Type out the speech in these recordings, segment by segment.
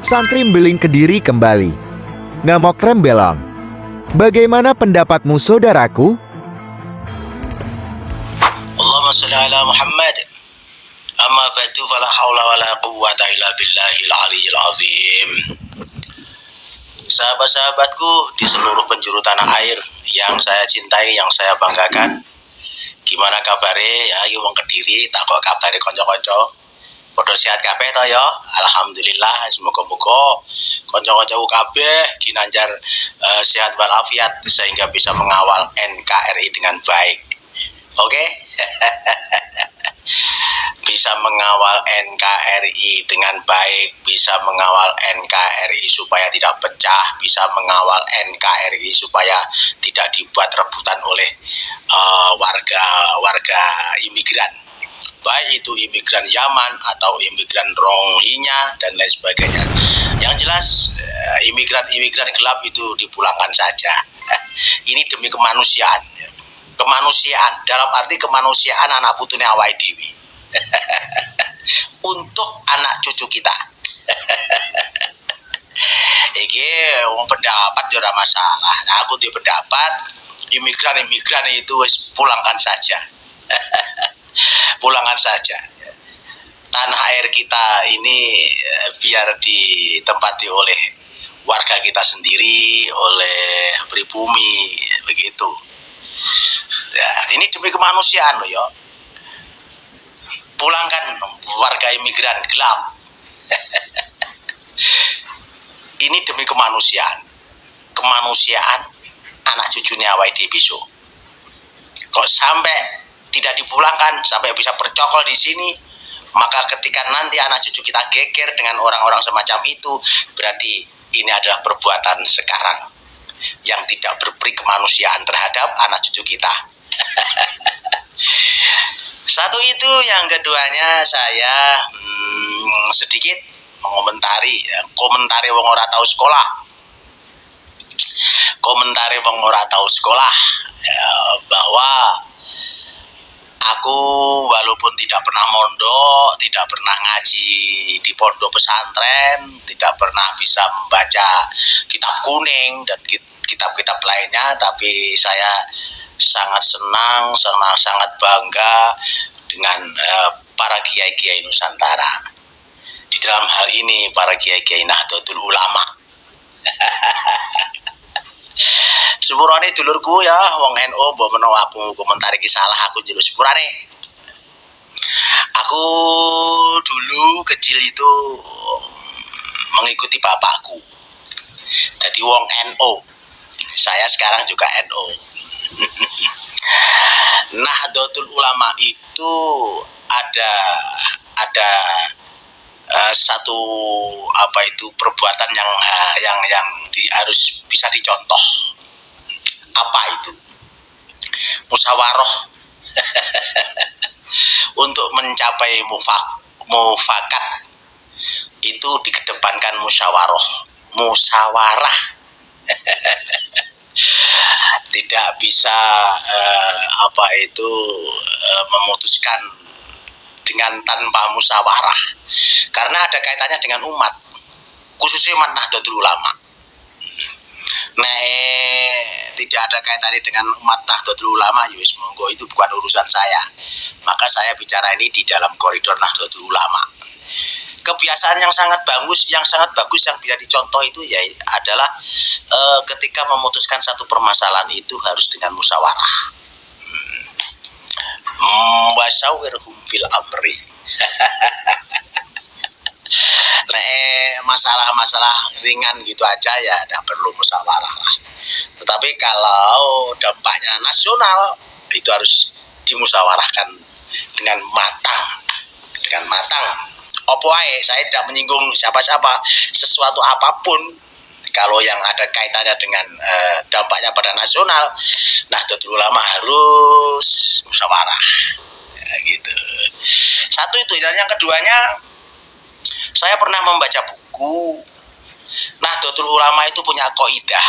Santri Mbeling Kediri kembali. Ngamok Rembelong. Bagaimana pendapatmu, saudaraku? Allahumma sholli ala Muhammad. Amma ba'du fala haula wala quwwata illa billahil aliyyil azim. Sahabat-sahabatku di seluruh penjuru tanah air yang saya cintai, yang saya banggakan. Gimana kabare ya iki wong Kediri, tak kok kabare kanca-kanca. Padha sehat kabeh to ya. Alhamdulillah, semoga-moga kanca-kanca kabeh ginanjar sehat walafiat sehingga bisa mengawal NKRI dengan baik. Oke? Bisa mengawal NKRI dengan baik, bisa mengawal NKRI supaya tidak pecah, bisa mengawal NKRI supaya tidak dibuat rebutan oleh warga imigran, baik itu imigran Yaman atau imigran Rohingya dan lain sebagainya. Yang jelas imigran gelap itu dipulangkan saja. Ini demi kemanusiaan. Kemanusiaan dalam arti kemanusiaan anak putune awake dhewe. Untuk anak cucu kita. Iki pendapat ora masalah. Aku di pendapat imigran itu wis pulangkan saja. Pulangkan saja. Tanah air kita ini biar ditempati oleh warga kita sendiri, oleh pribumi, begitu. Ya, ini demi kemanusiaan loh ya. Pulangkan warga imigran gelap. Ini demi kemanusiaan. Kemanusiaan anak cucunya awake dhewe besok. Kok sampai tidak dipulangkan, sampai bisa bercokol di sini, maka ketika nanti anak cucu kita geger dengan orang-orang semacam itu, berarti ini adalah perbuatan sekarang yang tidak berperi kemanusiaan terhadap anak cucu kita. Satu itu, yang keduanya saya sedikit mengomentari komentari wong ora tahu sekolah. Komentari wong ora tahu sekolah ya, bahwa aku walaupun tidak pernah mondok, tidak pernah ngaji di pondok pesantren, tidak pernah bisa membaca kitab kuning dan kitab-kitab lainnya, tapi saya sangat senang, sangat bangga dengan para kiai-kiai Nusantara. Di dalam hal ini para kiai-kiai Nahdlatul Ulama. Sepurane dulurku ya, wong NU mbok menawa aku komentar iki salah, aku njaluk sepurane. Aku dulu kecil itu mengikuti bapakku. Jadi wong NU. Saya sekarang juga NU. Nahdlatul Ulama itu ada satu perbuatan yang harus bisa dicontoh. Apa itu? Musyawarah. Untuk mencapai mufakat itu dikedepankan musyawarah. Tidak bisa memutuskan dengan tanpa musyawarah, karena ada kaitannya dengan umat, khususnya umat Nahdlatul Ulama. Tidak ada kaitannya dengan umat Nahdlatul Ulama, yus monggo, itu bukan urusan saya. Maka saya bicara ini di dalam koridor Nahdlatul Ulama. Kebiasaan yang sangat bagus yang bisa dicontoh itu ya adalah ketika memutuskan satu permasalahan itu harus dengan musyawarah. Wasawirhum fil amri. Masalah-masalah ringan gitu aja ya tidak perlu musyawarah lah. Tetapi kalau dampaknya nasional itu harus dimusyawarahkan dengan matang. Opo ae, saya tidak menyinggung siapa-siapa, sesuatu apapun kalau yang ada kaitannya dengan dampaknya pada nasional, Nahdlatul Ulama harus musyawarah. Ya, gitu. Satu itu, dan yang keduanya, saya pernah membaca buku Nahdlatul Ulama itu punya kaidah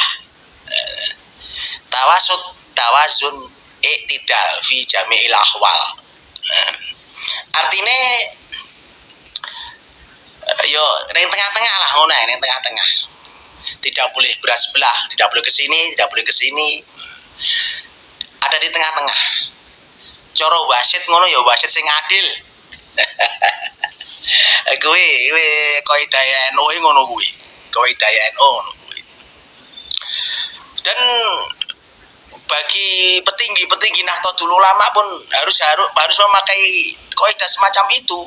tawazun i'tidal fi jami'il ahwal. Artinya yo ning tengah-tengah lah ngono ae, ning tengah-tengah. Tidak boleh beras sebelah, tidak boleh ke sini, tidak boleh ke sini. Ada di tengah-tengah. Cara wasit ngono ya wasit sing adil. Kuwi kaidah NU ngono kuwi. Kaidah NU ngono kuwi. Dan bagi petinggi-petinggi Nahdlatul Ulama pun harus memakai kaidah semacam itu.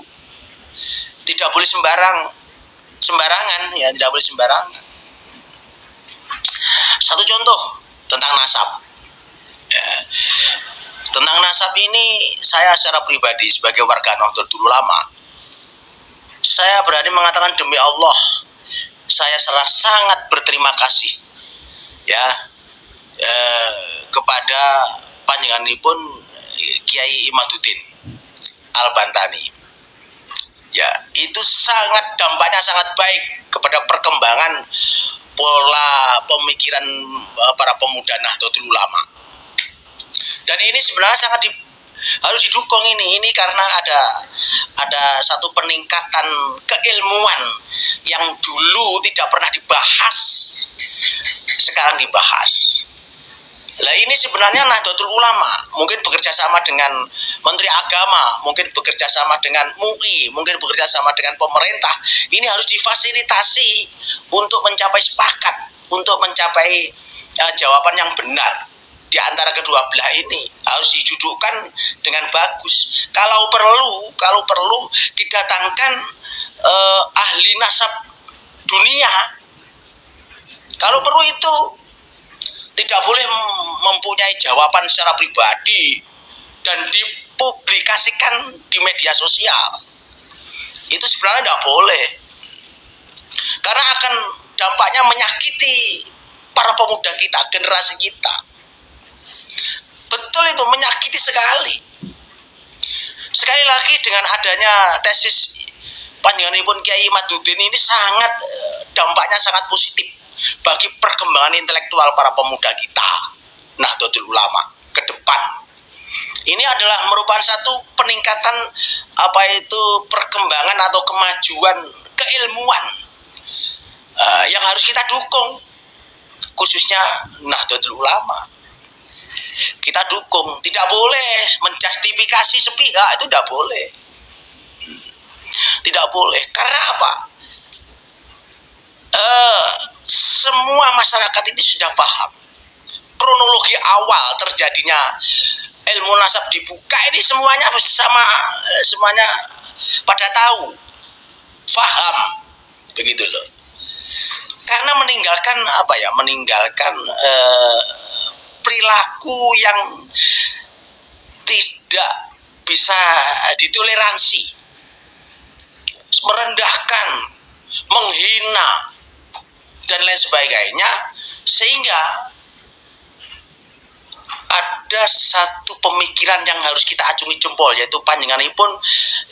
Tidak boleh sembarangan ya, tidak boleh sembarangan. Satu contoh tentang nasab. Ya. Tentang nasab ini saya secara pribadi sebagai warga Nahdlatul Ulama, saya berani mengatakan demi Allah, saya sangat berterima kasih ya kepada panjenenganipun Kiai Imaduddin Al-Bantani. Ya, itu dampaknya sangat baik kepada perkembangan pola pemikiran para pemuda Nahdlatul Ulama. Dan ini sebenarnya harus didukung ini karena ada satu peningkatan keilmuan yang dulu tidak pernah dibahas, sekarang dibahas. Lah ini sebenarnya Nahdlatul Ulama mungkin bekerja sama dengan Menteri Agama, mungkin bekerja sama dengan MUI, mungkin bekerja sama dengan pemerintah. Ini harus difasilitasi untuk mencapai sepakat, untuk mencapai jawaban yang benar. Di antara kedua belah ini harus didudukkan dengan bagus. Kalau perlu didatangkan ahli nasab dunia. Kalau perlu itu tidak boleh mempunyai jawaban secara pribadi dan dipublikasikan di media sosial. Itu sebenarnya tidak boleh. Karena akan dampaknya menyakiti para pemuda kita, generasi kita. Betul itu, menyakiti sekali. Sekali lagi dengan adanya tesis panjenenganipun Kiai Imaduddin ini dampaknya sangat positif bagi perkembangan intelektual para pemuda kita Nahdlatul Ulama ke depan. Ini adalah merupakan satu peningkatan perkembangan atau kemajuan keilmuan yang harus kita dukung, khususnya Nahdlatul Ulama. Kita dukung, tidak boleh menjustifikasi sepihak, itu tidak boleh. Tidak boleh, karena apa? Semua masyarakat ini sudah paham kronologi awal terjadinya ilmu nasab dibuka ini, semuanya pada tahu, paham, begitu loh. Karena meninggalkan perilaku yang tidak bisa ditoleransi, merendahkan, menghina, dan lain sebagainya, sehingga ada satu pemikiran yang harus kita acungi jempol, yaitu panjenenganipun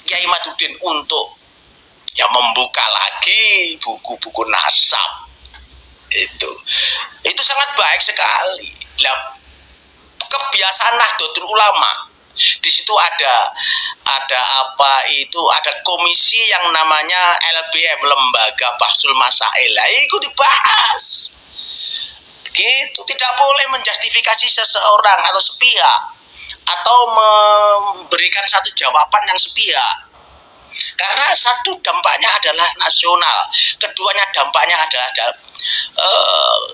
Kiai Imaduddin untuk membuka lagi buku-buku nasab. Itu sangat baik sekali. Nah, kebiasaan Nahdlatul Ulama, di situ ada komisi yang namanya LBM, Lembaga Bahsul Masail. Itu dibahas. Gitu, tidak boleh menjustifikasi seseorang atau sepihak atau memberikan satu jawaban yang sepihak. Karena satu, dampaknya adalah nasional, keduanya dampaknya adalah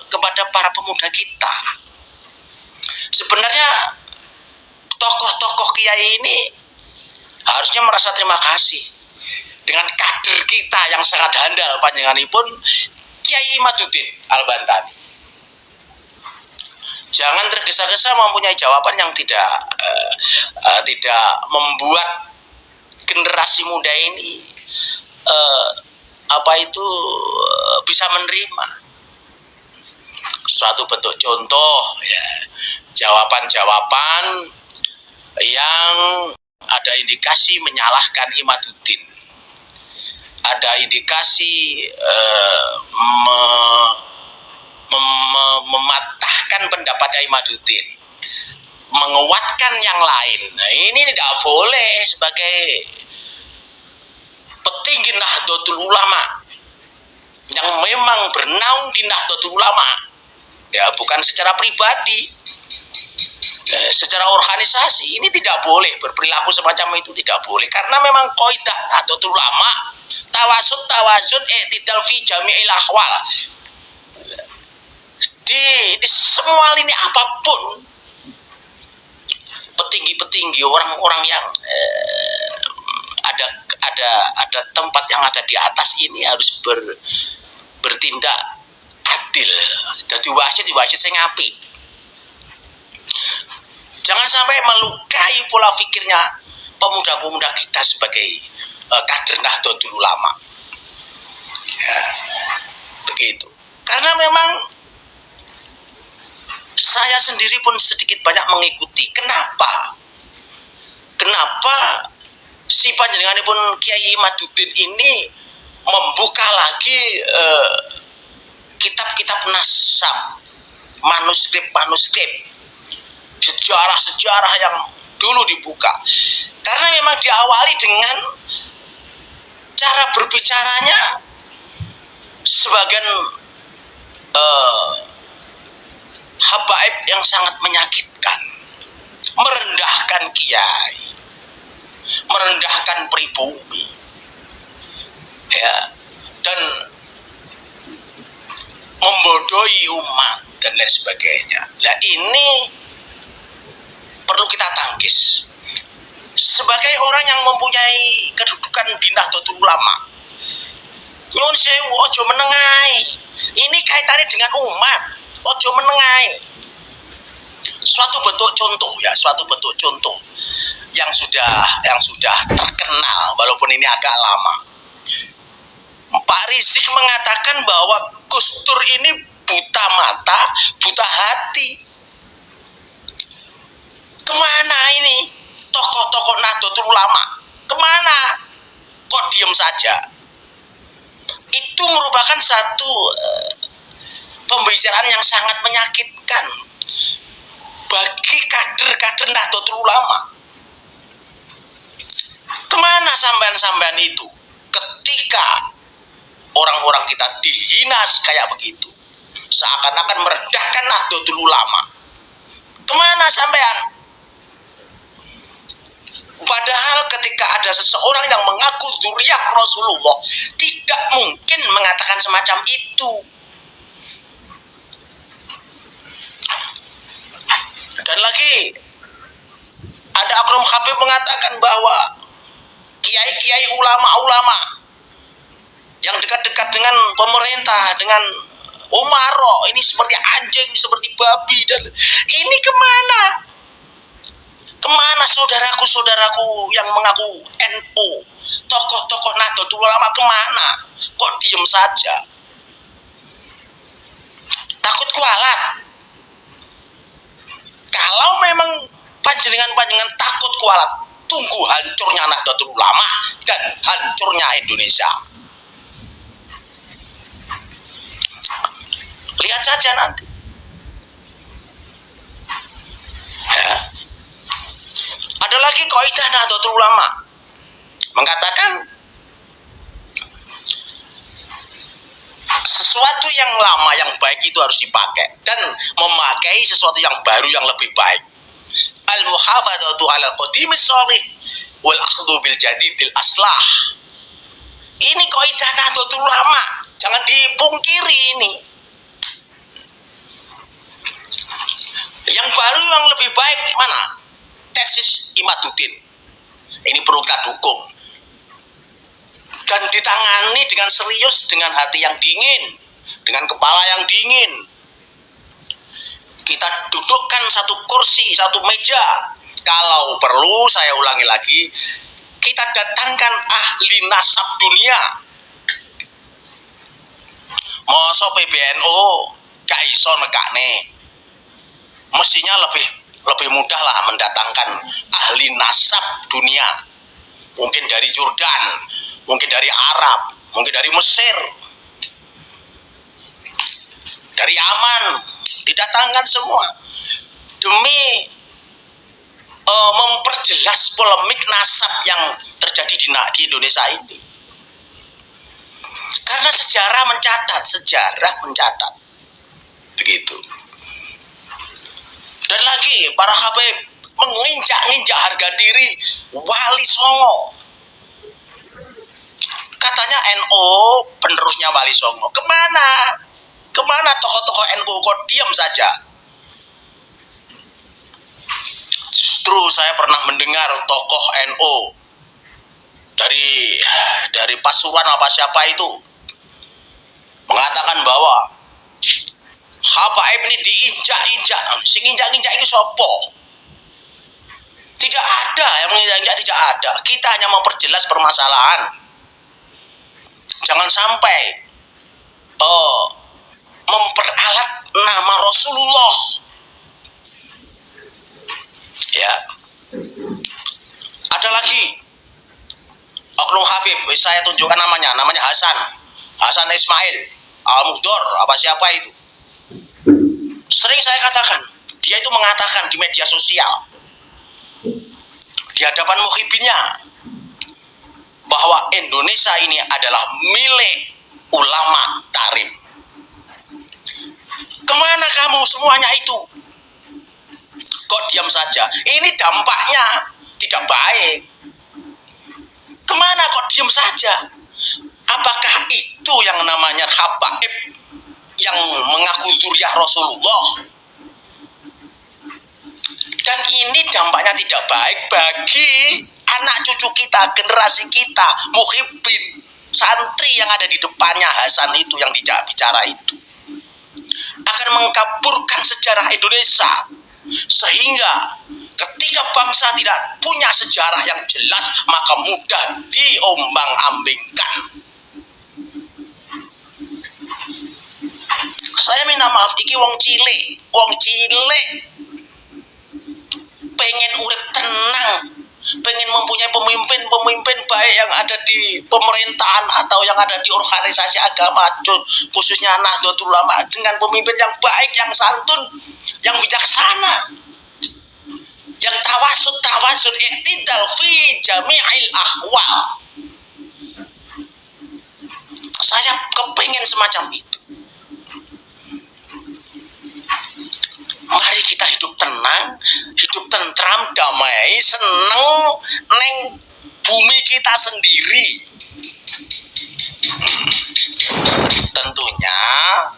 kepada para pemuda kita. Sebenarnya tokoh-tokoh kiai ini harusnya merasa terima kasih dengan kader kita yang sangat handal, panjenenganipun Kiai Imaduddin Al-Bantani. Jangan tergesa-gesa mempunyai jawaban yang tidak membuat generasi muda ini bisa menerima suatu bentuk contoh, ya, jawaban-jawaban yang ada indikasi menyalahkan Imaduddin, ada indikasi mematahkan pendapatnya Imaduddin, menguatkan yang lain. Nah, ini tidak boleh sebagai petinggi petinggi Nahdlatul Ulama yang memang bernaung di Nahdlatul Ulama, ya bukan secara pribadi, secara organisasi, ini tidak boleh berperilaku semacam itu, tidak boleh, karena memang kaidah Nahdlatul Ulama tawazun i'tidal fi jami'il ahwal. Di semua lini apapun, petinggi-petinggi, orang-orang yang ada tempat yang ada di atas ini harus bertindak adil. Dadi wasit sing apik. Jangan sampai melukai pola pikirnya pemuda-pemuda kita sebagai kader Nahdlatul Ulama. Ya, begitu. Karena memang saya sendiri pun sedikit banyak mengikuti. Kenapa si panjenenganipun Kiai Imaduddin ini membuka lagi kitab-kitab nasab, manuskrip sejarah yang dulu dibuka. Karena memang diawali dengan cara berbicaranya sebagian habaib yang sangat menyakitkan, merendahkan kiai, merendahkan pribumi, ya, dan membodohi umat dan lain sebagainya. Nah, ini perlu kita tangkis sebagai orang yang mempunyai kedudukan di Nahdlatul Ulama. Nyuwun sewu, ojo menengai. Ini kaitannya dengan umat, ojo menengai. Suatu bentuk contoh yang sudah terkenal walaupun ini agak lama. Pak Rizik mengatakan bahwa Gus Dur ini buta mata, buta hati. Kemana ini tokoh-tokoh Nahdlatul Ulama? Kemana? Kok diem saja? Itu merupakan satu pembicaraan yang sangat menyakitkan bagi kader-kader Nahdlatul Ulama. Kemana sampean-sampean itu ketika orang-orang kita dihina kayak begitu, seakan-akan merendahkan Nahdlatul Ulama? Kemana sampean? Padahal ketika ada seseorang yang mengaku dzurriyyah Rasulullah, tidak mungkin mengatakan semacam itu. Dan lagi ada Akram Habib mengatakan bahwa kiai-kiai ulama-ulama yang dekat-dekat dengan pemerintah, dengan umaro, ini seperti anjing, seperti babi, dan ini kemana? Kemana saudaraku-saudaraku yang mengaku NU, tokoh-tokoh Nahdlatul Ulama, kemana? Kok diem saja? Takut kualat? Kalau memang panjenengan takut kualat, tunggu hancurnya Nahdlatul Ulama dan hancurnya Indonesia. Lihat saja nanti. Ya. Ada lagi kaidah Nahdlatul Ulama mengatakan sesuatu yang lama yang baik itu harus dipakai dan memakai sesuatu yang baru yang lebih baik. Al-muhafadzatu 'alal qadimis shalih wal akhdhu bil jadidil aslah. Ini kaidah Nahdlatul Ulama, jangan dipungkiri ini. Yang baru yang lebih baik mana? Tesis Imaduddin. Ini perlu kita dukung dan ditangani dengan serius, dengan hati yang dingin, dengan kepala yang dingin. Kita dudukkan satu kursi, satu meja. Kalau perlu, saya ulangi lagi, kita datangkan ahli nasab dunia. Masa PBNU gak iso nekane, mestinya lebih mudah lah mendatangkan ahli nasab dunia. Mungkin dari Jordan, mungkin dari Arab, mungkin dari Mesir, dari Yaman, didatangkan semua demi memperjelas polemik nasab yang terjadi di Indonesia ini. Karena sejarah mencatat. Begitu. Dan lagi para Habib menginjak-injak harga diri Wali Songo. Katanya NU penerusnya Wali Songo. Kemana tokoh-tokoh NU kok diam saja? Justru saya pernah mendengar tokoh NU dari Pasuruan apa siapa itu mengatakan bahwa Habaib ini diinjak-injak. Sing injak-injak itu sopo? Tidak ada yang menginjak-injak, tidak ada. Kita hanya memperjelas permasalahan. Jangan sampai memperalat nama Rasulullah. Ya. Ada lagi oknum Habib, saya tunjukkan namanya Hasan Ismail Al-Mugdor apa siapa itu. Sering saya katakan, dia itu mengatakan di media sosial di hadapan muhibinnya bahwa Indonesia ini adalah milik ulama tarim. Kemana kamu semuanya itu? Kok diam saja? Ini dampaknya tidak baik. Kemana kok diam saja? Apakah itu yang namanya Habaib yang mengaku dzurriyyah Rasulullah? Dan ini dampaknya tidak baik bagi anak cucu kita, generasi kita, muhibbin, santri yang ada di depannya Hasan itu yang bicara itu. Akan mengkaburkan sejarah Indonesia. Sehingga ketika bangsa tidak punya sejarah yang jelas, maka mudah diombang-ambingkan. Saya minta maaf, iki wong cilik pengen urip tenang, pengen mempunyai pemimpin baik yang ada di pemerintahan atau yang ada di organisasi agama, khususnya Nahdlatul Ulama, dengan pemimpin yang baik, yang santun, yang bijaksana, yang tawasul i'tidal fi jami'il ahwal. Saya kepingin semacam itu. Mari kita hidup tenang, hidup tentram, damai, seneng neng bumi kita sendiri. Tentunya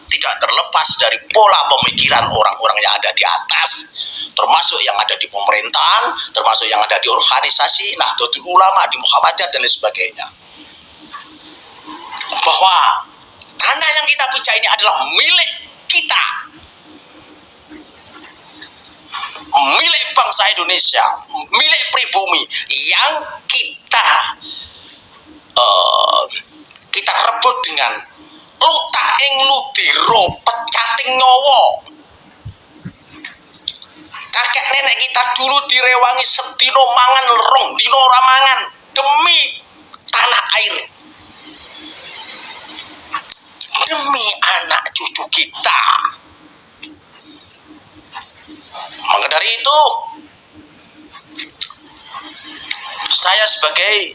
tidak terlepas dari pola pemikiran orang-orang yang ada di atas, termasuk yang ada di pemerintahan, termasuk yang ada di organisasi Nahdlatul Ulama, di Muhammadiyah dan lain sebagainya. Bahwa tanah yang kita pijak ini adalah milik kita, milik bangsa Indonesia, milik pribumi yang kita rebut dengan lutaing ludiro pecating nyawa. Kakek nenek kita dulu direwangi sedino mangan rong dino ora mangan demi tanah air, demi anak cucu kita. Maka dari itu saya sebagai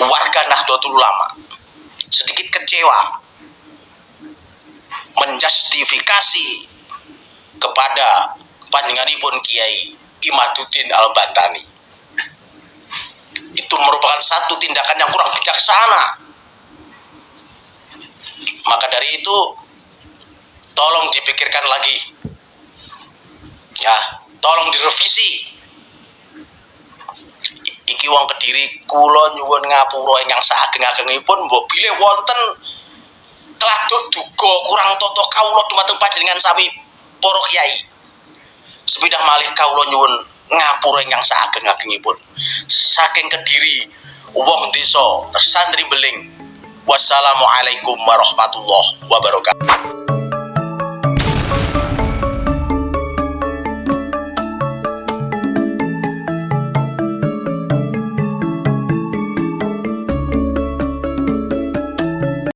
warga Nahdlatul Ulama sedikit kecewa menjustifikasi kepada panjenenganipun Kiai Imaduddin Al-Bantani. Itu merupakan satu tindakan yang kurang bijaksana. Maka dari itu tolong dipikirkan lagi, ya, tolong direvisi. Iki wong Kediri, kula nyuwun ngapura ingkang saageng-agengipun mbok bilih wonten kladuk duga kurang tata kawula dumateng panjenengan sami para kyai. Sepidah malih kawula nyuwun ngapura ingkang saageng-agengipun. Saking Kediri, wong desa Santri Beling. Wassalamualaikum warahmatullahi wabarakatuh.